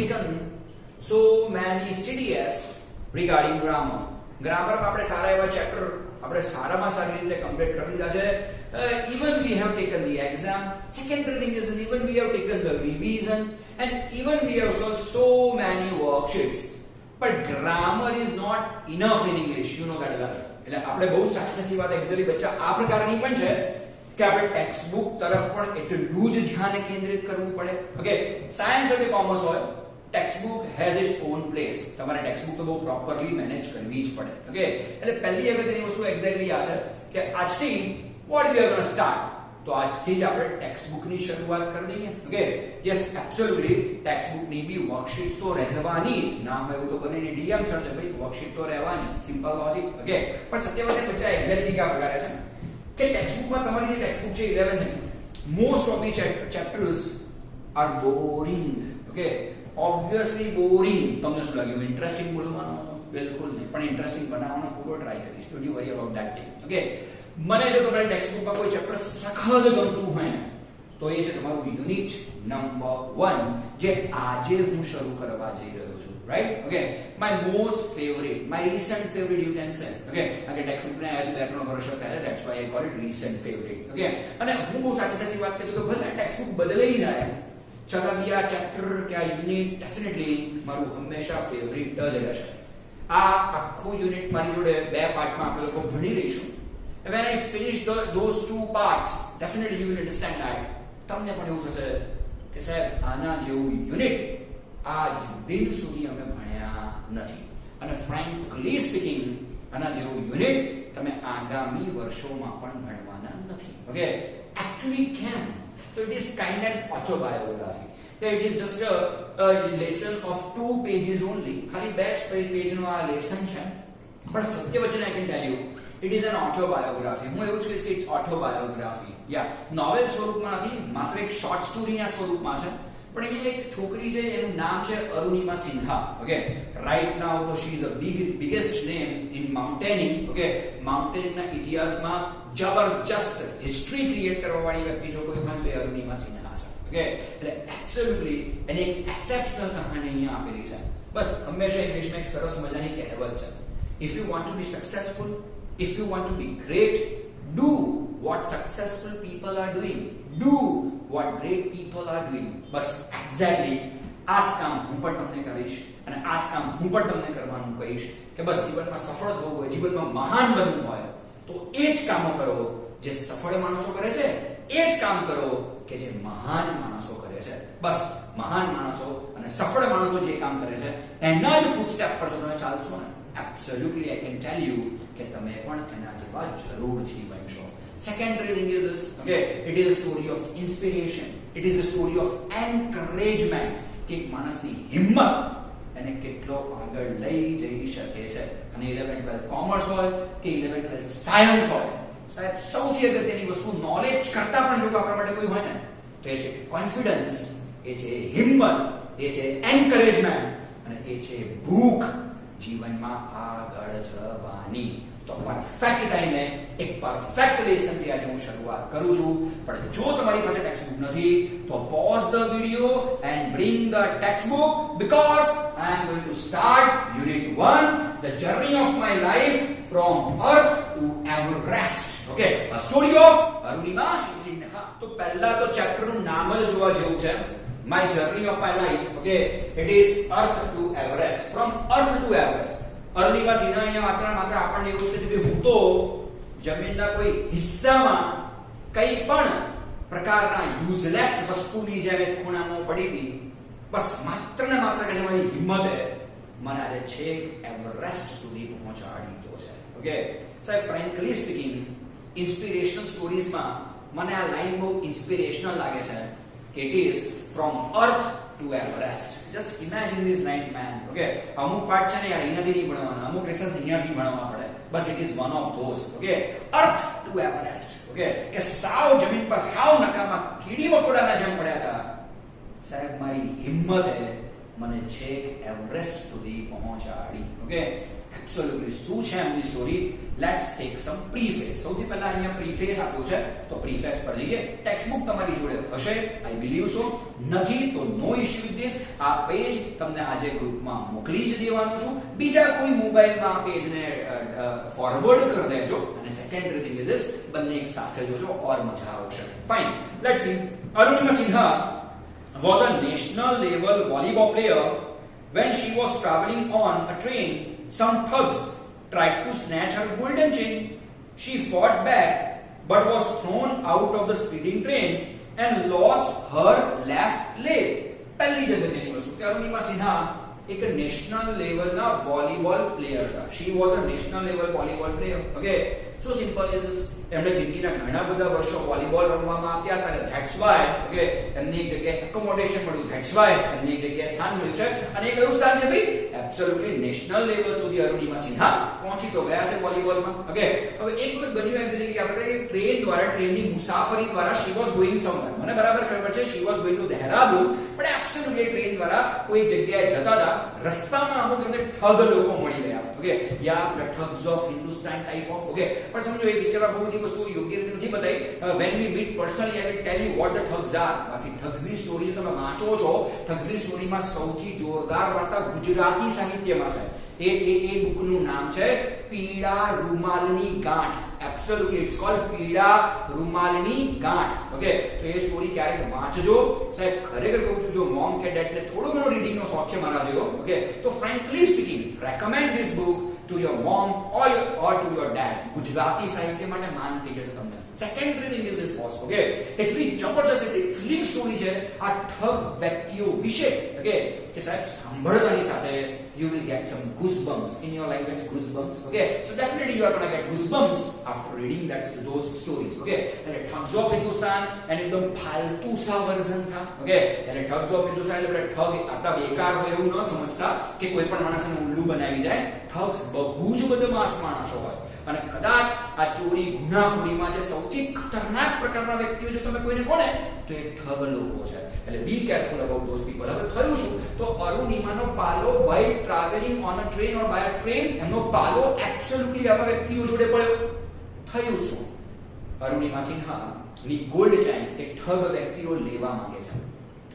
taken so many CDS regarding grammar. Grammar માં આપણે સારા એવા ચેપ્ટર આપણે સારામાં સારી રીતે કમ્પ્લીટ કરી દીધા છે. Even we have taken the exam. Secondary thing is even we have taken the revision and even we have solved so many worksheets. But grammar is not enough in English. You know that well. એટલે આપણે બહુ સાચી વાત actually બચ્ચા આ પ્રકારની પણ છે કે આપણે ટેક્સ્ટ બુક તરફ પણ એટલું જ ધ્યાન કેન્દ્રિત કરવું પડે. ઓકે, સાયન્સ હોય કે કોમર્સ હોય, text book has it's on place. તમારે ટેક્સ્ટ બુક તો બહુ પ્રોપરલી મેનેજ કરવી જ પડે. ઓકે, એટલે પહેલી અગત્યની વસ્તુ એક્ઝેક્ટલી આ છે કે આજથી what we are going to start. તો આજથી જ આપણે ટેક્સ્ટ બુક ની શરૂઆત કરી દઈએ. Okay, yes absolutely text book ની બી વર્કશીટ તો રહેવાની જ. ના હોય એવું તો બને ને ડીએમ સર છે ભાઈ, વર્કશીટ તો રહેવાની, સિમ્પલ લોજિક. ઓકે, પણ સત્ય વાત એ બચ્ચા એક્ઝેક્ટલી કયા પ્રકારે છે કે ટેક્સ્ટ બુકમાં તમારી જે ટેક્સ્ટ બુક છે 11th most of the chapters are boring. Okay, obviously boring. તમને શું લાગ્યું ઇન્ટરેસ્ટિંગ બોલવાનું? બિલકુલ નહીં, પણ ઇન્ટરેસ્ટિંગ બનાવવાનો પૂરો ટ્રાય કરીશ. Don't you worry about that thing. Okay, મને જો તમારી ટેક્સ્ટ બુકમાં કોઈ ચેપ્ટર સખત ગમતું હોય તો એ છે તમારું યુનિટ નંબર 1 જે આજે હું શરૂ કરવા જઈ રહ્યો છું. Right? Okay, my most favourite, my recent favourite you can say. Okay, કારણ કે ટેક્સ્ટ બુકને આજે બેટનો વર્ષો થયા, that's why I call it recent favourite. Okay, અને હું બહુ સાચી વાત કહી દઉં કે ભલે ટેક્સ્ટ બુક બદલાઈ જાય છતાં બી આ ચેપ્ટર કે આ યુનિટ ડેફિનેટલી મારું હંમેશા ફેવરિટ જ રહેશે. આ આખું યુનિટ મારી જોડે બે પાર્ટમાં આપણે લોકો ભણી લઈશું. When I finish those two parts, definitely you will understand that. તમને પણ એવું થશે કે સાહેબ આના જેવું યુનિટ આજ દિન સુધી અમે ભણ્યા નથી. અને ફ્રેન્કલી સ્પીકિંગ આના જેવું યુનિટ તમે આગામી વર્ષોમાં પણ ભણવાના નથી. ઓકે, actually કેમ? So it is kind of autobiography. It is just a lesson of 2 pages only. ખાલી 2 પેજનો આ લેસન છે. પણ સત્ય વચન I can tell you it is an autobiography. હું એવું જ કહીશ કે it's autobiography. યા નોવેલ સ્વરૂપમાં નથી, માત્ર એક શોર્ટ સ્ટોરીના સ્વરૂપમાં છે. પણ અહીંયા એક છોકરી છે, એનું નામ છે Arunima Sinha. Okay, right now તો she is a biggest name in mountaineering. Okay, માઉન્ટેનિંગના ઇતિહાસમાં જબરજસ્ત હિસ્ટ્રી ક્રિએટ કરવા વાળી વ્યક્તિ જો કોઈ હોય તો એ અરુણિમા સિન્હા છે. ઓકે, એટલે એબ્સોલ્યુટલી એની એક એક્સેપ્શનલ કહાની અહીંયા આપેલી છે. બસ હંમેશા ઇંગ્લિશમાં એક સરસ મજાની કહેવત છે, if you want to be successful, if you want to be great, do what successful people are doing. Do what great people are doing. Bus exactly આ જ કામ હું પણ તમને કરીશ અને આ જ કામ હું પણ તમને કરવાનું કહીશ કે બસ જીવનમાં સફળ થવું હોય, જીવનમાં મહાન બનવું હોય તો એ જ કામો કરો જે સફળ માણસો કરે છે, એ જ કામ કરો કે જે મહાન માણસો કરે છે. બસ મહાન માણસો અને સફળ માણસો જે કામ કરે છે એના જ ફૂટસ્ટેપ પર જો તમે ચાલશો ને, absolutely I can tell you કે તમે પણ એના જેવા જરૂરથી બનશો. Secondary thing is this, okay, it is a story of inspiration, it is a story of encouragement કે એક માણસની હિંમત એને કેટલો આગળ લઈ જઈ શકે છે. અને 11th 12th કોમર્સ હોય કે 11th 12th સાયન્સ હોય, સાહેબ સૌથી અગત્યની વસ્તુ નોલેજ કરતા પણ જો આપણા માટે કોઈ હોય ને તો એ છે કોન્ફિડન્સ, એ છે હિંમત, એ છે એન્કરેજમેન્ટ અને એ છે ભૂખ જીવનમાં આગળ જવાની. તો પરફેક્ટ ટાઈમે એક પરફેક્ટ લેસન થી આજે હું શરૂઆત કરું છું. પણ જો તમારી પાસે ટેક્સ્ટ બુક નથી તો pause the video and bring the text book because I am going to start unit 1, the journey of my life from earth to Everest. Okay, a story of Arunima Sinha. તો પહેલા તો chapter નું નામ જ જોવા જેવું છે, my journey of my life. Okay, it is earth to Everest, from earth to Everest. Arunima Sinha અહીંયા માત્ર આપણને એવું કહે છે કે હું તો જમીનના કોઈ હિસ્સામાં કઈ પણ પ્રકારના યુઝલેસ વસ્તુની જેમ એક ખૂણામાં પડી હતી, બસ માત્ર ને માત્ર કે મારી હિંમતે મને આજે છેક એવરેસ્ટ સુધી પહોંચાડી દીધો છે. ઓકે સાહેબ, ફ્રેન્કલી સ્પીકિંગ ઇન્સ્પિરેશનલ સ્ટોરીઝમાં મને આ લાઈન બહુ ઇન્સ્પિરેશનલ લાગે છે કે it is from earth to Everest. Just imagine this line, man. Okay, અમુક પાર્ટ છે ને યાર અહીંયાથી નહીં ભણવાના, અમુક લેસન્સ અહીંયાથી ભણવા પડે. બસ it is one of those. Okay, earth to Everest. Okay, કે સાવ જમીન પર હાવ નકામા કીડી મકોડાના જેમ પડ્યા હતા, સાહેબ મારી હિંમતે મને છેક એવરેસ્ટ સુધી પહોંચાડી. ઓકે, એબ્સોલ્યુટલી શું છે એમની story? Let's take some preface. સૌથી પહેલા અહીંયા પ્રીફેસ આપ્યું છે તો પ્રીફેસ પર જઈએ. ટેક્સ્ટ બુક તમારી જોડે હશે, આઈ બિલીવ સો. નથી તો નો ઇશ્યુ વિથ ધીસ. આ પેજ તમને આજે ગ્રુપમાં મોકલી જ દેવાનો છું. બીજા કોઈ મોબાઈલમાં આ પેજને ફોરવર્ડ કરી દેજો. અને સેકન્ડરી થિંગ ઇઝ ધીસ, બંને એક સાથે જોજો ઓર મજા આવશે. Fine, let's see. Arunima Sinha was a national level volleyball player. When she was traveling on a train, some thugs tried to snatch her golden chain. She fought back but was thrown out of the speeding train and lost her left leg. પહેલી જગ્યાની વસ્તુ કે અરુણિમા સિન્હા એક national લેવલના volleyball player હતા. She was a national level volleyball player. Okay, so simple is this. એમણે જિંદગીના ઘણા બધા વર્ષો વોલીબોલ રમવામાં આપ્યા હતા અને ધેટ્સ વાય ઓકે એમની એક જગ્યાએ એકોમોડેશન મળ્યું. ધેટ્સ વાય એમની એક જગ્યાએ સ્થાન મળ્યું છે. અને એ કયું સ્થાન છે ભાઈ? એબ્સોલ્યુટલી નેશનલ લેવલ સુધી અરુણિમા સિન્હા પહોંચી તો ગયા છે વોલીબોલમાં. ઓકે, હવે એક વખત બન્યું એક્ચ્યુઅલી કે આપણે ટ્રેન દ્વારા, ટ્રેનની મુસાફરી દ્વારા શી વોઝ ગોઈંગ સમવેર. મને બરાબર ખબર છે she was going to Dehradun, પણ એબ્સોલ્યુટલી ટ્રેન દ્વારા કોઈ જગ્યાએ જતા હતા. રસ્તામાં અમુક એમને ઠગ લોકો મળી ગયા. Okay, yeah thugs of Hindustan type of. Okay, પણ સમજો એ પિક્ચરમાં બહુ બધી વસ્તુઓ યોગ્ય રીતે નથી બતાવી. When we meet personally I will tell you what the thugs are. બાકી ઠગ્સની સ્ટોરી તમે વાંચો છો, ઠગ્સની સ્ટોરીમાં સૌથી જોરદાર વાર્તા ગુજરાતી સાહિત્યમાં છે. એ બુકનું નામ છે પીળા રૂમાલની ગાંઠ. એબ્સોલ્યુટલી ઇટ્સ કોલ્ડ પીળા રૂમાલની ગાંઠ. ઓકે, તો એ સ્ટોરી ક્યારેક વાંચજો સાહેબ. ખરેખર કહું છું, જો મોમ કે ડેડ ને થોડો ઘણો રીડિંગનો શોખ છે મારા જેવો, ઓકે, તો frankly speaking recommend this book to your mom or to your dad. Gujarati સાહિત્ય માટે માન થઈ જશે તમને. Secondary thing is this boss. Okay, એટલી જબરજસ્ત, એટલી થ્રિલિંગ સ્ટોરી છે આ ઠગ વ્યક્તિઓ વિશે. ઓકે, કે સાહેબ સાંભળતાની સાથે you will get some goosebumps in your language. Goosebumps. Okay, so definitely you are going to get goosebumps after reading those stories. Okay, and it Thugs of Hindustan and એકદમ ફાલતુ સા વર્ઝન था. Okay, and Thugs of Hindustan એટલે ઠગ આટલા બેકાર હોય એવું ન સમજતા કે કોઈ પણ માણસને ઉલ્લુ બનાવી જાય. ઠગ્સ બહુ જ બદમાશ માણસો હોય અને કદાચ આ ચોરી ગુનાખોરીમાં જે સૌથી ખતરનાક પ્રકારના વ્યક્તિઓ જો તમે કોઈને કોને તો એ ઠગ લોકો છે. એટલે be careful about those people. હવે થયું શું? તો અરુણિમાનો પાલો while traveling on a train or by a train, એમનો પાલો એબ્સોલ્યુટલી આવા વ્યક્તિઓ જોડે પડ્યો. થયું શું? અરુણિમા સિન્હા ની ગોલ્ડ ચેન કે ઠગ વ્યક્તિઓ લેવા માંગે છે.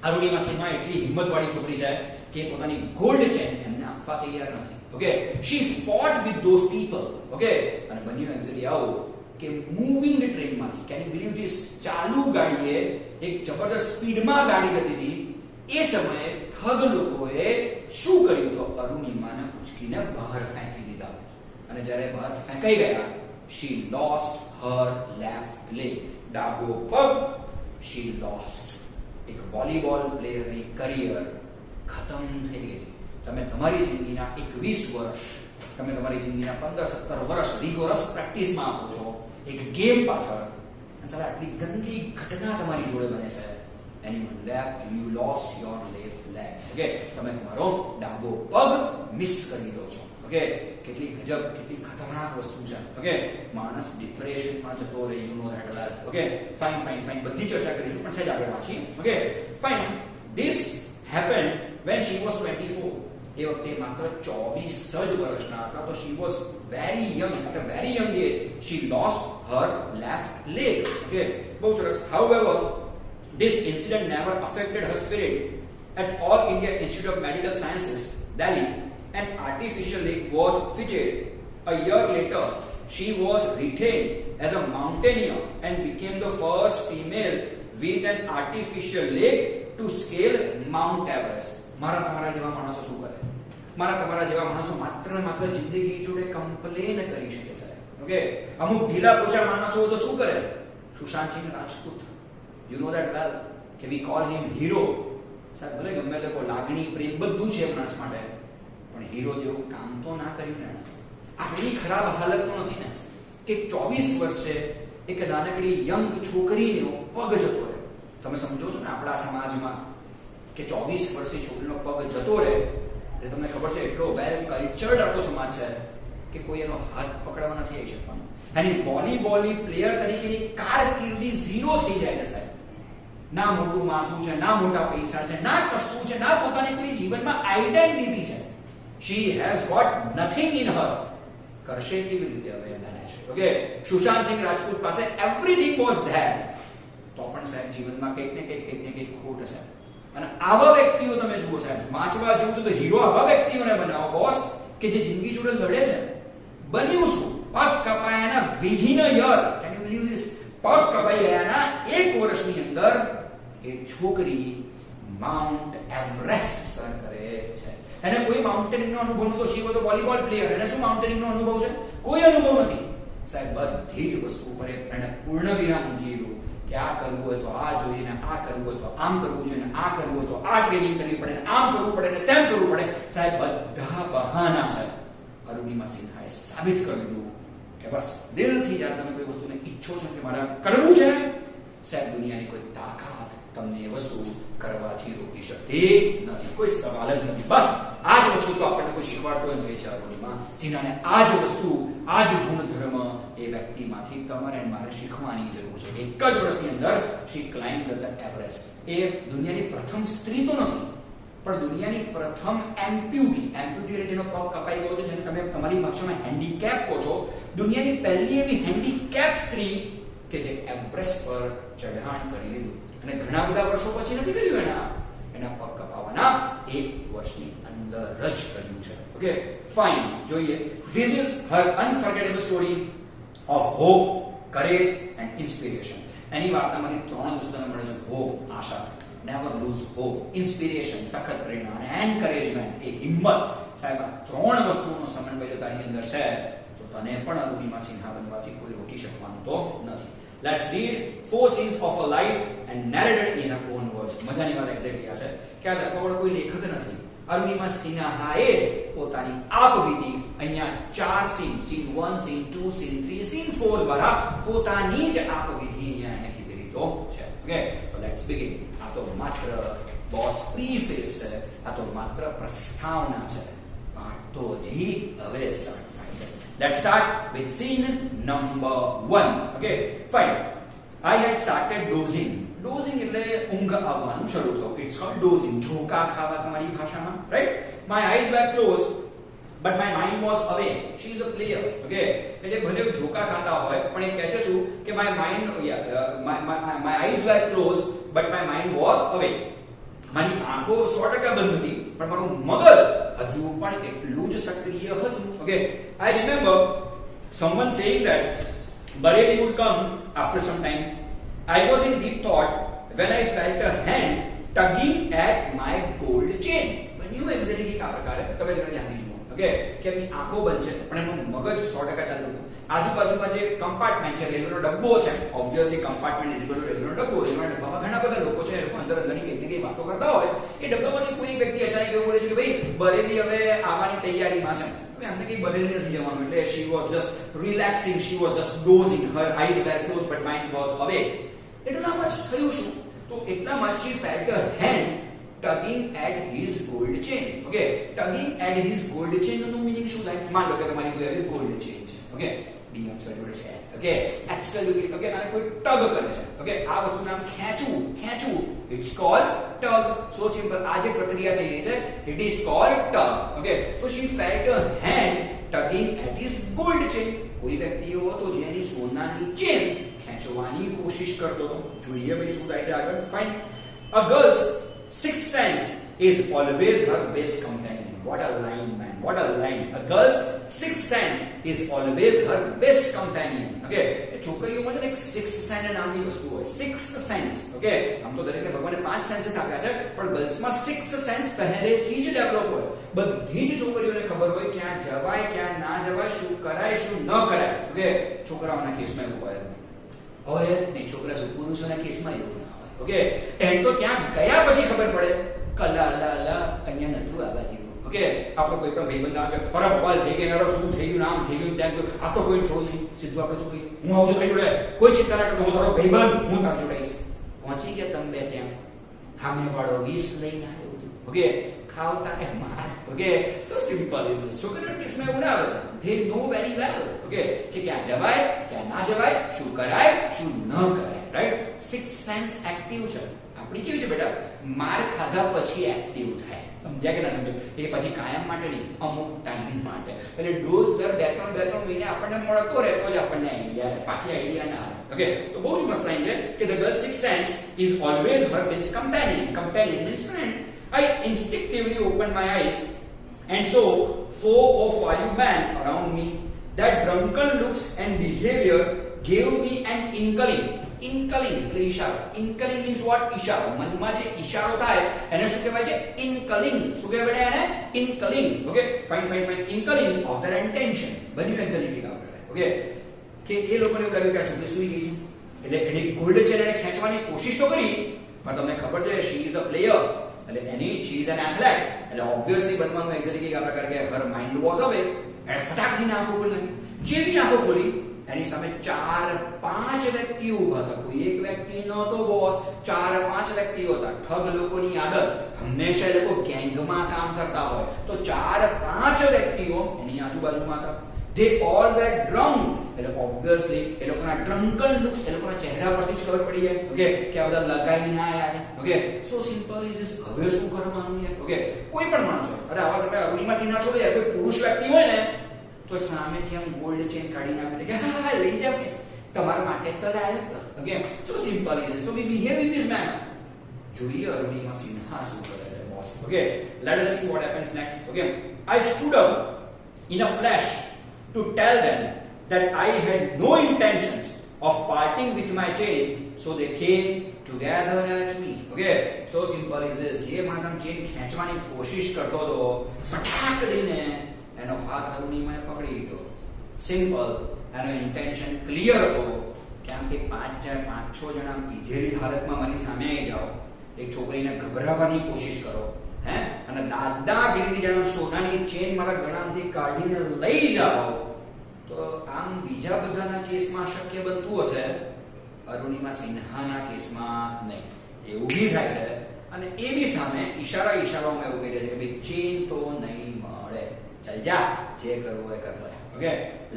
અરુણિમા સિન્હા એટલી હિંમતવાળી છોકરી છે કે પોતાની ગોલ્ડ ચેન એમને આપવા તૈયાર નથી. Okay, she fought with those people. Okay, અને બન્યું એક્ચ્યુઅલી આવું કે મૂવિંગ ટ્રેનમાંથી, કેન યુ બિલીવ ધીસ, ચાલુ ગાડીએ એક જબરદસ્ત સ્પીડમાં ગાડી જતી હતી. એ સમયે ઠગ લોકોએ શું કર્યું? તો અરુણિમાને ઉચકીને બહાર ફેંકી દીધા. અને જ્યારે બહાર ફેંકાઈ ગયા, she lost her left leg. ડાબો પગ she lost. એક વોલીબોલ પ્લેયરની કરિયર ખતમ થઈ ગઈ. તમે તમારી જિંદગીના 21 વર્ષ, તમે તમારી જિંદગીના 15-17 વર્ષ રિગોરસ પ્રેક્ટિસમાં આપો છો એક ગેમ પાછળ, અને સાલા આટલી ગંદી ઘટના તમારી જોડે બને છે. and you lost your left leg. Okay, તમે તમારો ડાબો પગ મિસ કરી દો છો. ઓકે, કેટલી ગજબ, કેટલી ખતરનાક વસ્તુ છે. ઓકે, માણસ ડિપ્રેશનમાં જતો રહે, you know that well. Okay, fine બધી ચર્ચા કરીશું પણ સહેજ આગળ વાંચીએ. Okay, fine. This happened when she was 24. એ વખતે માત્ર 24 જ વર્ષના હતા. તો she was very young, at a very young age she lost her left leg. Okay, બહુ સરસ. However, this incident never affected her spirit. At All India Institute of Medical Sciences, Delhi, an artificial leg was fitted. A year later, she was retained as a mountaineer and became the first female with an artificial leg to scale Mount Everest. મારા તમારા જેવા માણસો શું કરે? મારા તમારા જેવા માણસો માત્ર ને માત્ર જિંદગી જોડે કમ્પ્લેન કરી શકે છે. ઓકે, અમુક ઢીલા પોચા માણસો તો શું કરે? Sushant Singh Rajput, you know that વેલ, કે વી કોલ હિમ હીરો. સાહેબ ભલે ગમે તે કોઈ લાગણી પ્રેમ બધું છે માણસ માટે, પણ હીરો જેવું કામ તો ના કર્યું ને. આટલી ખરાબ હાલત તો નથી ને કે 24 વર્ષે એક નાનકડી યંગ છોકરીનો પગ જતો રહે. તમે સમજો છો ને આપણા સમાજમાં કે 24 વર્ષની છોકરીનો પગ જતો રહે એટલે તમને ખબર છે એટલો વેલ કલ્ચર્ડ આપણો સમાજ છે કે કોઈ એનો હાથ પકડવા નથી આવી શકવાનો. અને વોલીબોલની પ્લેયર તરીકેની કારકિર્દી ઝીરો થઈ જાય છે સાહેબ. ના મોટું માથું છે, ના મોટા પૈસા છે, ના કશું છે, ના પોતાની કોઈ જીવનમાં આઈડેન્ટિટી છે. she has got nothing in her. કરશે કેવી રીતે હવે મેનેજ? ઓકે, સુશાંત સિંહ રાજપૂત પાસે everything was there. તો પણ સાહેબ જીવનમાં કંઈક ને કંઈક ખોટ છે. અને આવા વ્યક્તિઓ તમે જુઓ સાહેબ, વાંચવા જેવું છે તો હીરો આવા વ્યક્તિઓને બનાવો બોસ કે જે જિંદગી જોડે લડે છે. બન્યું શું? પગ કપાયાના within year, can you believe this? પગ કપાઈ ગયાના 1 વર્ષની અંદર એ છોકરી માઉન્ટ એવરેસ્ટ સર કરે છે. એને કોઈ માઉન્ટેનિંગ નો અનુભવ નતો. She was a volleyball player. એને શું માઉન્ટેનિંગ નો અનુભવ છે? કોઈ અનુભવ નથી સાહેબ. બધી જ વસ્તુ પર એને પૂર્ણ વિરામ મૂકી દીધું કે આ કરવું હોય તો આ જોઈએ ને આ કરવું હોય તો આમ કરવું જોઈએ ને આ કરવું હોય તો આ ટ્રેનિંગ કરવી પડે ને આમ કરવું પડે ને તેમ કરવું પડે. સાહેબ બધા બહાના છે. અરુણિમા સિન્હાએ સાબિત કરી દીધું કે બસ દિલથી જ્યારે તમે કોઈ વસ્તુને ઈચ્છો છો કે મારે કરવું છે, સાહેબ દુનિયાની કોઈ તાકાત તમને એ વસ્તુ કરવાથી રોકી શકતી નથી. કોઈ સવાલ જ નથી. બસ આ જ વસ્તુ તો આપણને કોઈ શીખવાડતો હોય તો એ છે અરુણિમા સિન્હાને. આ જ વસ્તુ, આ જ ગુણધર્મ એ વ્યક્તિમાંથી તમારે મારે શીખવાની જરૂર છે. એક જ વર્ષની અંદર શી ક્લાઇમ્બડ ધ એવરેસ્ટ. એ દુનિયાની પ્રથમ સ્ત્રી તો નથી પણ દુનિયાની પ્રથમ એમ્પ્યુટી એટલે જેનો પગ કપાઈ ગયો છે, જેને તમે તમારી ભાષામાં હેન્ડીકેપ કહો છો, દુનિયાની પહેલી એવી હેન્ડીકેપ સ્ત્રી કે જે એવરેસ્ટ પર ચઢાણ કરી લીધું. અને ઘણા બધા વર્ષો પછી નથી કર્યું. એના પગ કપાવાના 1 વર્ષની અંદર જ કર્યું છે. Okay fine. જોઈએ, this is her unforgettable story of hope, courage and inspiration. એની વાર્તામાંથી 3 વસ્તુને મળે છે: હોપ, આશા, never lose hope, inspiration, સખત પ્રેરણા, અને encouragement, એ હિંમત. સાહેબ આ 3 વસ્તુઓનો સમન્વય જો તારી અંદર છે તો તને પણ અરુણિમા સિન્હા બનવાથી કોઈ રોકી શકવાનું તો નથી. Let's read 4 scenes of her life and narrated in her own words. મજાની વાત એક્ઝેક્ટલી આ છે કે આ લખવાવાળો કોઈ લેખક નથી. અરુણિમા સિન્હાએ જ પોતાની આપવીતી અહીંયા 4 scene, scene 1, scene 2, scene 3, scene 4 દ્વારા પોતાની જ આપવીતી અહીંયા એને કીધેલી તો છે. ઓકે, તો લેટ્સ બિગિન. આ તો માત્ર બોસ પ્રીફેસ છે. આ તો માત્ર પ્રસ્તાવના છે. પાઠ તો હજી હવે સ્ટાર્ટ થાય છે. Let's start with scene number 1. Okay, fine. I had started dozing. Dozing એટલે ઊંઘ આવવાનું શરૂ થયું. It's called dozing. ઝોકા ખાવા તમારી ભાષામાં, right? My eyes were closed, but my mind was awake. She is a player. Okay, એટલે ભલે ઝોકા ખાતા હોય પણ એ કહે છે શું કે my eyes were closed, but my mind was awake. મારી આંખો 100% બંધ હતી પણ મારું મગજ હજુ પણ એટલું જ સક્રિય હતું. Okay, I remember someone saying that Bareilly would come after some time. I was in deep thought when I felt a hand tugging at my gold chain. બન્યું એક્ઝેક્ટલી આ પ્રકારે. તમે ધ્યાનથી જુઓ. ઓકે, કે એની આંખો બંધ છે પણ એનું મગજ 100% ચાલતું હતું. આજુબાજુમાં જે કમ્પાર્ટમેન્ટ છે, રેલવેનો ડબ્બો છે, obviously compartment is equal to રેલવેનો ડબ્બો. રેલવેના ડબ્બામાં ઘણા બધા લોકો છે, એ લોકો અંદર અંદરની કંઈક ને કંઈક વાતો કરતા હોય. એ ડબ્બામાંથી કોઈ વ્યક્તિ અચાનક એવું બોલે છે કે ભાઈ બરેલી હવે આવવાની તૈયારીમાં છે. હવે અમને કંઈ બરેલી નથી જવાનું. એટલે she was just relaxing, she was just dozing, her eyes were closed but mind was awake. એટલામાં થયું શું? તો એટલામાં she felt a hand tugging at his gold chain. Okay, tugging at his gold chain નો meaning શું થાય? માન લો કે તમારી કોઈ આવી ગોલ્ડ ચેન છે. ઓકે, ડીએમ સર્વર છે. Okay, absolutely. ઓકે, અને કોઈ ટગ કરે છે. ઓકે, આ વસ્તુનું નામ ખેંચવું. It's called tug. So simple. આ જે પ્રક્રિયા થઈ રહી છે it is called tug. Okay, તો she felt a hand tugging at his gold chain. કોઈ વ્યક્તિ એવો હતો જેની સોનાની ચેન ખેંચવાની કોશિશ કરતો હતો. જોઈએ ભાઈ શું થાય છે આગળ. Fine. A girl's sixth sense is always her best companion. What a line, man. What a line. A girl's sixth sense is always her best companion. Okay, કે છોકરીઓમાં એક sixth sense નામની વસ્તુ હોય. sixth sense. Okay, આમ તો દરેકને ભગવાને 5 senses આપ્યા છે પણ ગર્લ્સમાં sixth sense પહેલેથી જ ડેવલપ હોય. બધી જ છોકરીઓને ખબર હોય ક્યાં જવાય, ક્યાં ના જવાય, શું કરાય, શું ન કરાય. Okay, છોકરાઓના કેસમાં એવું હોય નહીં. છોકરા પુરુષોના કેસમાં એવું ના હોય. ઓકે, એમ તો ક્યાં ગયા પછી ખબર પડે કલા અહીંયા નતું આ બાજુ. ઓકે, આપણો કોઈ પણ ભાઈબંધ આવે કે અરે બવાલ થઈ ગઈ, અરે શું થઈ ગયું, આમ થઈ ગયું, ત્યાં ગયું, આ તો કોઈ છોડ નહીં. સીધું આપણે શું કહીએ? હું આવું છું કઈ જોડે, કોઈ ચિંતા ના કરતો, હું તારો ભાઈબંધ, હું તારો જોડાઈશ. પહોંચી ગયા તમે બે ત્યાં, સામે વાળો 20 લઈને આવ્યો. ઓકે, ખાવ તારે માર. Okay, so simple is this. છોકરીઓના કેસમાં એવું ના આવે. They know very well. Okay, કે ક્યાં જવાય, ક્યાં ના જવાય, શું કરાય, શું ન કરાય. રાઈટ? સિક્સ સેન્સ એક્ટિવ છે. આ આપણી કેવી છે બેટા, માર ખાધા પછી એક્ટિવ થાય, સમજ્યા કે ના સમજ્યા? એ પછી કાયમ માટે નહીં, અમુક ટાઈમ માટે. એટલે ડોઝ દર 2-3 મહિને આપણને મળતો રહેતો જ આપણને આઈડિયા, બાકી આઈડિયા ના આવે. ઓકે, તો બહુ જ મસ્ત લાઈન છે કે the girl's sixth sense is always her best companion. Companion means friend. I instinctively opened my eyes and saw 4 or 5 men around me. That drunken looks and behavior gave me an inkling. Inkling એટલે ઈશારો. Inkling means what? ઈશારો. મનમાં જે ઈશારો થાય એને શું કહેવાય છે? Inkling. શું કહેવાય એને? Inkling. Okay, fine. Inkling of their intention. બધી એક્ઝેક્ટલી કામ કરે. ઓકે, કે એ લોકોને એવું લાગ્યું કે આ છોકરી સૂઈ ગઈ છે, એટલે એની ગોલ્ડ ચેન એને ખેંચવાની કોશિશ તો કરી, પણ તમને ખબર છે શી ઇઝ અ પ્લેયર, એટલે એની શી ઇઝ એન એથ્લેટ, એટલે ઓબ્વિયસલી બનવાનું એક્ઝેક્ટલી આ પ્રકાર કે હર માઇન્ડ વોઝ અવે, એને ફટાકડીને આંખો ખોલી નાખી. જેવી આંખો ખોલી એની સામે 4-5 વ્યક્તિઓ ઊભા હતા. કોઈ એક વ્યક્તિ નહોતો બોસ, 4-5 વ્યક્તિઓ હતા. ઠગ લોકોની આદત હંમેશા એ લોકો ગેંગમાં કામ કરતા હોય, તો 4-5 વ્યક્તિઓ એની આજુબાજુમાં હતા. They all were drunk. એટલે obviously એ લોકોના drunken looks, એ લોકોના ચહેરા પરથી જ ખબર પડી જાય, ઓકે, કે આ બધા લગાઈને આયા છે. Okay, so simple is this. હવે શું કરવાનું યાર? ઓકે, કોઈ પણ માણસ હોય, અરે આવા સમયે અરુણિમા સિન્હા છોડો યાર, કોઈ પુરુષ વ્યક્તિ હોય ને તો સામેથી આમ ગોલ્ડ ચેન કાઢી નાખે કે હા લઈ જાવ કે તમારા માટે તો લાયો તો. Okay, so simple is this. So we behave in this manner. જોઈએ અરુણિમા સિન્હા શું કરે છે boss. Okay, let us see what happens next. Okay, I stood up in a flash to tell them that I had no intentions of parting with my chain, so they came together at me. Okay, so simple is this. જે માણસ આમ chain ખેંચવાની કોશિશ કરતો હતો, ફટાક દઈને એનો હાથ અરુણિમાએ પકડી લીધો. સિમ્પલ, એનો ઇન્ટેન્શન ક્લિયર હતો કે આમ કે 5-6 જણા પીધેલી હાલતમાં મારી સામે આવી જાઓ, એક છોકરીને ગભરાવવાની કોશિશ કરો, હે, અને દાદાગીરી જાણે સોનાની ચેન મારા ગળામાંથી કાઢીને લઈ જાઓ, તો આમ બીજા બધાના કેસમાં શક્ય બનતું હશે, અરુણિમા સિન્હાના કેસમાં નહીં. એ ઊભી થાય છે અને એ બી સામે ઈશારામાં એવું કહી રહ્યા છે કે ભાઈ ચેન તો નહીં મળે, ચાલ જા, જે કરવું એ કર લે. Okay,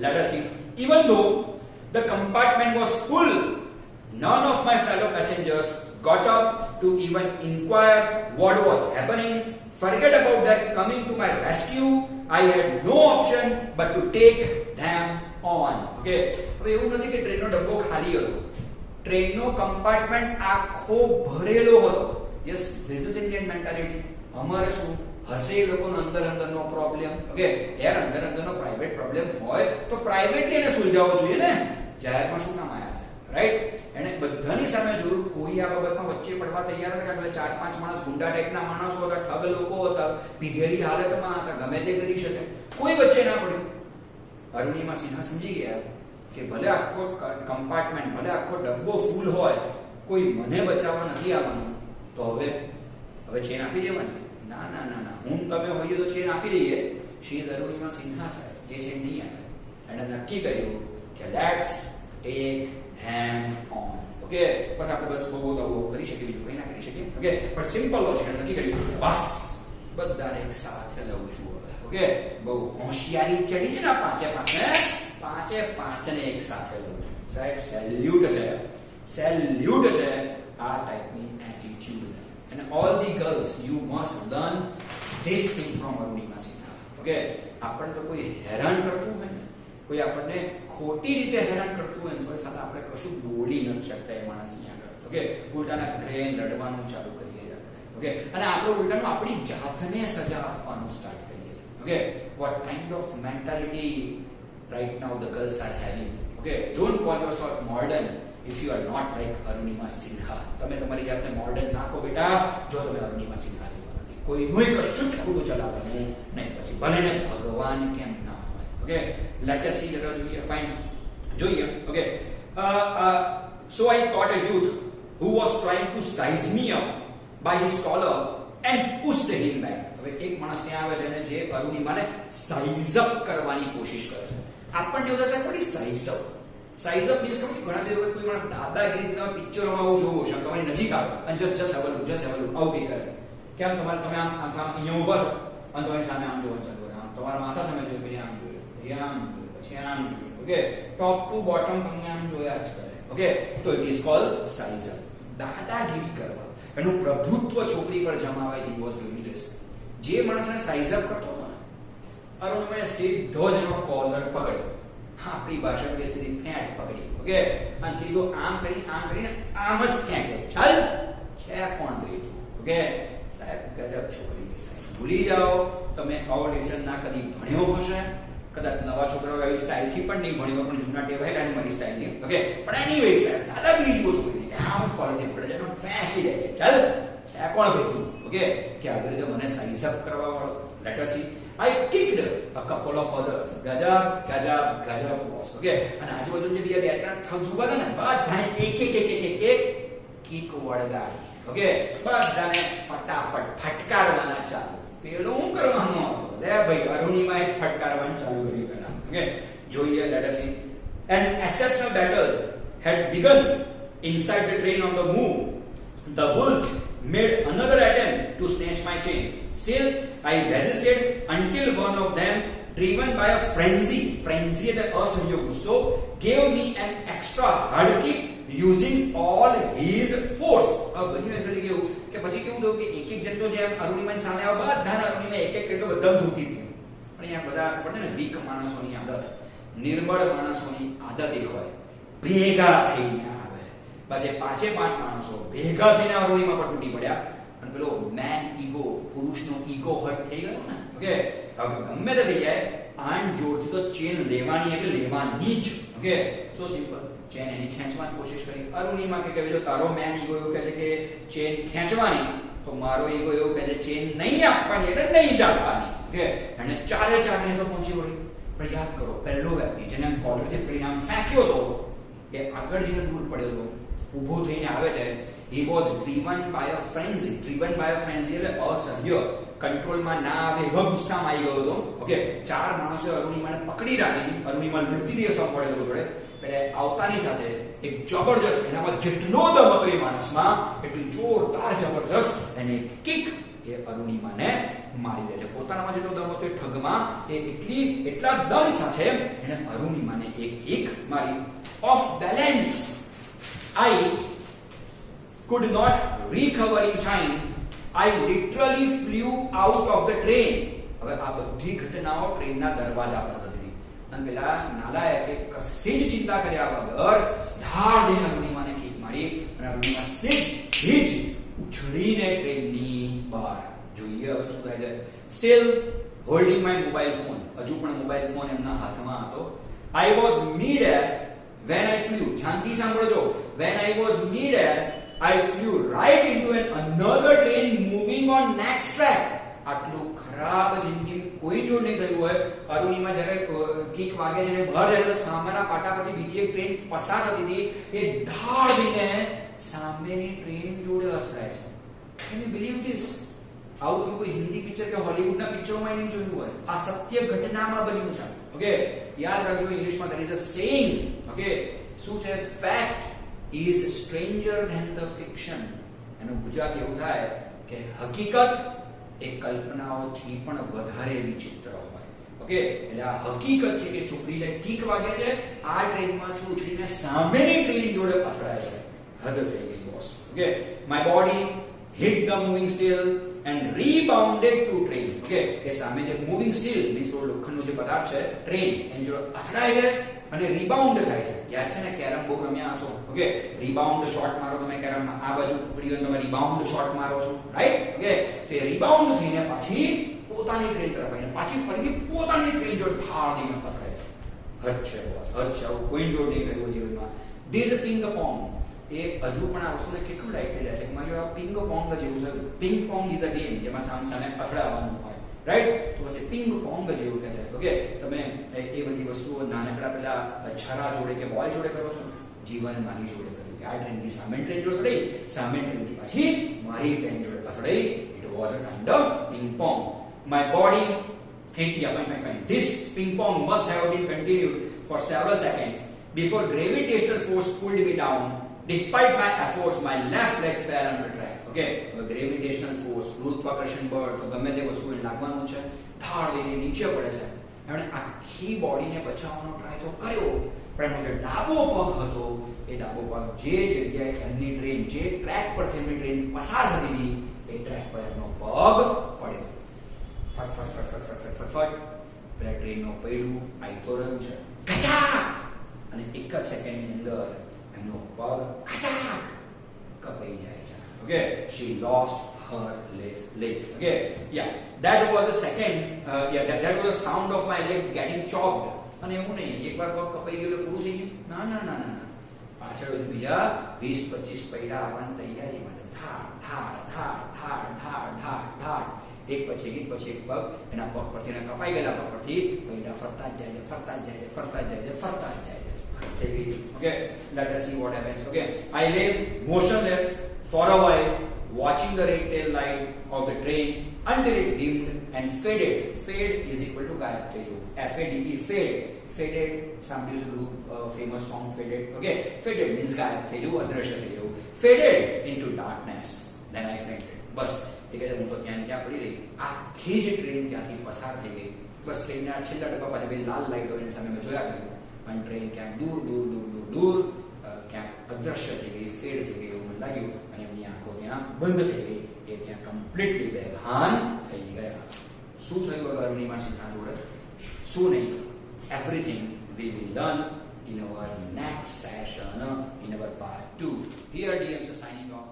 let us C. Even though the compartment was full, none of my fellow passengers got up to even inquire what was happening. Forget about that coming to my rescue. I had no option but to take them on. Okay, હવે એવું નથી કે ટ્રેનનો ડબ્બો ખાલી હતો, ટ્રેનનો compartment આખો ભરેલો હતો. Yes, this is Indian mentality. અમારે શું હશે એ લોકોનો અંદરનો પ્રોબ્લેમ. ઓકે, યાર અંદરનો પ્રાઇવેટ પ્રોબ્લેમ હોય તો પ્રાઇવેટલી એને સુલઝાવવો જોઈએ ને, જાહેરમાં શું કામ આયા છે, રાઈટ? એને બધાની સામે જોયું, કોઈ આ બાબતમાં વચ્ચે પડવા તૈયાર હતા. એટલે 4-5 માણસ ગુંડા ટાઈપના માણસો હતા, ઠગ લોકો હતા, પીધેલી હાલતમાં હતા, ગમે તે કરી શકે, કોઈ વચ્ચે ના પડ્યું. અરુણિમા સિન્હા સમજી ગયા કે ભલે આખો કમ્પાર્ટમેન્ટ, ભલે આખો ડબ્બો ફૂલ હોય, કોઈ મને બચાવવા નથી આવવાનું, તો હવે ચેન આપી દેવાની. ના, હું તમે હોઈએ તો ચેન આપી દઈએ. શી ઇઝ અરુણિમા સિન્હા સાહેબ, એ ચેન નહીં આપે. એણે નક્કી કર્યું કે let's take them on. Okay, બસ આપણે બહુ કરી શકીએ, બીજું કંઈ ના કરી શકીએ. ઓકે, પણ સિમ્પલ લોજિક નક્કી કર્યું, બસ બધાને એક સાથે લઉં છું હવે. ઓકે, બહુ હોશિયારી ચડી છે ને, 5-5ને એક સાથે લઉં છું. સાહેબ સેલ્યુટ છે આ ટાઈપની attitude. And all the girls, you must learn this thing from Arunima Sinha. Okay, આપણને તો કોઈ હેરાન કરતું હોય ને, કોઈ આપણને ખોટી રીતે હેરાન કરતું હોય ને, તો સાથે આપણે કશું બોલી નથી શકતા એ માણસની આગળ. ઓકે, ઉલટાના ઘરે લડવાનું ચાલુ કરીએ આપણે. ઓકે, અને આપણે ઉલટાનું આપણી જાતને સજા આપવાનું સ્ટાર્ટ કરીએ છીએ. Okay, what kind of mentality right now the girls are having? Okay, don't call yourself modern if you are not like Arunima Sinha. તમે તમારી જાતને મોડર્ન નાખો બેટા, જો તમે અરુણિમા સિન્હા જેવા નથી. કોઈનું કશું જ ખોટું ચલાવવાનું નહીં, પછી ભલે ને ભગવાન કેમ ના હોય. Okay, let us C. જોઈએ, ફાઇન, જોઈએ. Okay, so I caught a youth who was trying to size me up by his collar and pushed him back. હવે એક માણસ ત્યાં આવે છે અને જે અરુણિમાને સાઇઝ અપ કરવાની કોશિશ કરે છે. આપણને એવું થશે કોની સાઇઝ અપ મીન્સ ઘણા બે વખત કોઈ માણસ દાદાગીરી તમે પિક્ચરોમાં આવું જોવો છો, તમારી નજીક આવે અને જસ્ટ હેવ અ લુક આવું કઈ કરે. કેમ તમે આમ અહીંયા ઊભા છો અને તમારી સામે આમ જોવાનું ચાલુ કરે, આમ તમારા માથા સામે જોયું, પછી આમ જોયું, પછી આમ જોયું, પછી આમ જોયું. ઓકે, ટોપ ટુ બોટમ તમને આમ જોયા જ કરે. ઓકે, તો it is called size up, દાદાગીરી કરવા. એનું પ્રભુત્વ છોકરી પર જમાવાય. He was doing this. જે માણસને સાઇઝ અપ કરતો હતો ને, અરુણિમાએ સીધો જ એનો કોલર પકડ્યો. આપણી ભાષામાં કે સીધી ફેંટ પકડી. ઓકે, અને સીધો આમ કરીને આમ જ ફેંક્યો. ચાલ છે કોણ ગઈ તું? ઓકે સાહેબ, ગજબ છોકરી સાહેબ. ભૂલી જાઓ તમે કોઓર્ડિનેશન ના કદી ભણ્યો હશે, કદાચ નવા છોકરાઓ એવી સ્ટાઇલથી પણ નહીં ભણ્યો, પણ જૂના ટેવાયેલા છે મારી સ્ટાઇલની. ઓકે, પણ એનીવે સાહેબ દાદાગીરી જુઓ છોકરીને, આમ કોલથી પડે છે, ફેંકી દે. ચાલ છે કોણ ગઈ તું? ઓકે, કે આવી રીતે મને સાઇઝ અપ કરવા વાળો. Late us C. I kicked a couple of others. ગજબ બોસ. ઓકે, અને આજુબાજુ જે બીજા બે ત્રણ થગ ઉભા હતા ને, બધાને એક કિક વળગાડી. ઓકે, બધાને ફટાફટ ફટકારવાના ચાલુ. પેલું શું કરવાનું હતું? લે ભાઈ, અરુણિમાએ ફટકારવાનું ચાલુ કર્યું પહેલા. ઓકે, જોઈએ. Late us C. An exceptional battle had begun inside the train on the move. The wolves made another attempt to snatch my chain. Still, I resisted until one of them, driven by a frenzy એટલે અસહ્ય ગુસ્સો, gave me an extra hard kick using all his force. બન્યું actually કેવું કે પછી કેવું થયું કે એક જણ તો જેમ અરુણિમાની સામે આવ્યા, બધા અરુણિમા એક કરીને બધા ધૂતી હતી. પણ અહીંયા બધા ખબર ને, વીક માણસોની આદત, નિર્બળ માણસોની આદત એક હોય, ભેગા થઈને આવે. બસ એ પાંચે પાંચ માણસો ભેગા થઈને અરુણિમા પર તૂટી પડ્યા. અને પેલો મેન ઈગો, પુરુષનો ઈગો હર્ટ થઈ ગયો ને. ઓકે, હવે ગમે તે થઈ જાય, આન જોરથી તો ચેન લેવાની એટલે લેવાની જ. Okay, so simple. ચેન એની ખેંચવાની કોશિશ કરી. અરુણિમા કે જો તારો મેન ઈગો એવું કહે છે કે ચેન ખેંચવાની, તો મારો ઈગો એવું કહે છે ચેન નહીં આપવાની એટલે નહીં જ આપવાની. ઓકે, અને ચારે તો પહોંચી વળી. પણ યાદ કરો, પહેલો વ્યક્તિ જેને કોલરથી પકડીને આમ ફેંક્યો હતો, એ આગળ જઈને દૂર પડ્યો હતો, ઊભો થઈને આવે છે. He was driven by a frenzy. એટલે અસહ્ય, કંટ્રોલમાં ના આવે એવા ગુસ્સામાં આવી ગયો હતો. ઓકે, ચાર માણસો અરુણિમાને પકડી રાખી. અરુણિમા લડતી રહી પડે લોકો જોડે. એટલે આવતાની સાથે એક જબરજસ્ત, એનામાં જેટલો દમ હતો એ માણસમાં, એટલી જોરદાર જબરજસ્ત એને એક કિક એ અરુણિમાને મારી દે છે. પોતાનામાં જેટલો દમ હતો એ ઠગમાં, એટલા દમ સાથે એને અરુણિમાને એક કિક મારી. Of balance, I could not recover in time. I literally flew out of the train. હવે આ બધી ઘટનાઓ ટ્રેનના દરવાજા પર થતી. અને પેલા નાલાયકે કશી જ ચિંતા કર્યા વગર ધાડ દઈને અરુણિમાને કિક મારી, અને અરુણિમા સીધી જ ઉછળીને ટ્રેનની બહાર. જોઈએ હવે શું થાય છે. Still holding my mobile phone. હજુ પણ મોબાઈલ ફોન એમના હાથમાં હતો. I was mid-air when I flew. ધ્યાનથી સાંભળજો. When I was mid-air, I flew right into another train moving on next track. આટલું ખરાબ જિંદગી કોઈ જોડ નહીં થયું હોય. અરુણિમા જ્યારે કિક વાગે છે, બહાર જાય, સામેના પાટા પરથી બીજી એક ટ્રેન પસાર થતી હતી, એ ધાડીને સામેની ટ્રેન જોડે અથડાય છે. Can you believe this? આવું તમે કોઈ હિન્દી પિક્ચર કે હોલિવૂડના પિક્ચરોમાં નહીં જોયું હોય. આ સત્ય ઘટનામાં બન્યું છે. ઓકે, યાદ રાખજો, ઇંગ્લિશમાં there is a saying. Okay, શું છે? Fact is stranger than the fiction. એનું ગુજરાત એવું થાય કે હકીકત એ કલ્પનાઓથી પણ વધારે વિચિત્ર હોય. ઓકે, એટલે આ હકીકત છે કે છોકરીને કિક વાગે છે, આ ટ્રેનમાંથી ઉછળીને સામેની ટ્રેન જોડે અથડાય છે. હદ થઈ ગઈ boss. Okay, my body hit the moving steel and rebounded to train. Okay, એ સામે જે moving steel મીન્સ લોખંડનો જે પદાર્થ છે, ટ્રેન, એની જોડે અથડાય છે અને રિબાઉન્ડ થાય છે. યાદ છે ને, કેરમ બહુ રમ્યા હશો. ઓકે, રિબાઉન્ડ શોટ મારો તમે કેરમમાં, આ બાજુ પકડી ગયો તમે રિબાઉન્ડ શોટ મારો છો, રાઈટ? ઓકે, તો એ રિબાઉન્ડ થઈને પાછી પોતાની ટ્રેન તરફ આવીને પાછી ફરીથી પોતાની ટ્રેન જોડે ઠાર દઈને પકડાય છે. હદ છે બોસ, હદ છે. આવું કોઈ જોડ નહીં કર્યું જીવનમાં. ધીસ પિંગ પોંગ, એ હજુ પણ આ વસ્તુને કેટલું લાઈટ લે છે કે મારી આ પિંગ પોંગ જ એવું થયું. પિંગ પોંગ ઇઝ અ ગેમ જેમાં સામે સામે અથડાવવાનું હોય, રાઈટ? તો બસ એ પિંગ પોંગ જ એવું કહે છે. ઓકે, તમે એ બધી વસ્તુઓ નાનકડા પેલા છરા જોડે કે બોલ જોડે કરો છો, જીવન મારી જોડે કર્યું કે આ ટ્રેનથી સામે ટ્રેન જોડે અથડાઈ, સામે ટ્રેનથી પાછી મારી ટ્રેન જોડે અથડાઈ. It was a kind of ping pong. My body hit, yeah, fine. This ping pong must have been continued for several seconds before gravitational force pulled me down. Despite my efforts, my left leg fell under track. Okay, gravitational force, ગુરુત્વાકર્ષણ બળ, તો ગમે તે વસ્તુ એને લાગવાનું છે, ધાડ દઈને નીચે પડે છે. એમણે આખી બોડીને બચાવવાનો ટ્રાય તો કર્યો, પણ એમનો જે ડાબો પગ હતો એ ડાબો પગ જે જગ્યાએ એમની ટ્રેન જે ટ્રેક પરથી એમની ટ્રેન પસાર થતી હતી એ ટ્રેક પર એમનો પગ પડ્યો. ફટ ફટ ફટ ફટ ફટ ફટ ફટ પેલા ટ્રેનનો પૈડું આયતો રહ્યું છે કચાક, અને એક જ સેકન્ડની અંદર એમનો પગ કચાક કપાઈ જાય છે. Okay, she lost her left leg. Okay, yeah, that was the second that was the sound of my leg getting chopped. અને એવું નહીં એકવાર પગ કપાઈ ગયો એટલે પૂરું થઈ ગયું, ના ના ના ના, પાછળ બીજા 20-25 પૈડા આવવાની તૈયારીમાં છે. ધાડ ધાડ ધાડ ધાડ ધાડ ધાડ એક પછી એક પગ એના પગ પરથી ને કપાઈ ગયેલા પગ પરથી પૈડા ફરતા જ જાય છે, ફરતા જ જાય છે, ફરતા જ જાય છે, ફરતા જ જાય છે. Okay, let us see what happens. Okay, I lay motionless for a while, watching the red tail light of the train until it dimmed and faded. Fade is equal to gayab થઈ જવું. F-A-D-E, fade. Faded, સાંભળ્યું છે famous song Faded. Okay, faded means ગાયબ થઈ જવું, અદ્રશ્ય થઈ જવું. Faded into darkness. Then I fainted. બસ એ કહે હું તો ત્યાં પડી રહી, આખી જ ટ્રેન ત્યાંથી પસાર થઈ ગઈ. બસ ટ્રેનના છેલ્લા ડબ્બા પાસે પેલી લાલ લાઈટો એની સામે મેં જોયા કર્યું, પણ ટ્રેન ક્યાંક દૂર ક્યાંક અદ્રશ્ય થઈ ગઈ, ફેડ થઈ ગઈ એવું મને લાગ્યું, અને એમની આંખો ત્યાં બંધ થઈ ગઈ, એ ત્યાં કમ્પ્લીટલી બેભાન થઈ ગયા. શું થયું અરુણિમા સિન્હા જોડે? શું નહીં, everything we will learn in our next session, in our part 2. Here DMs are signing off.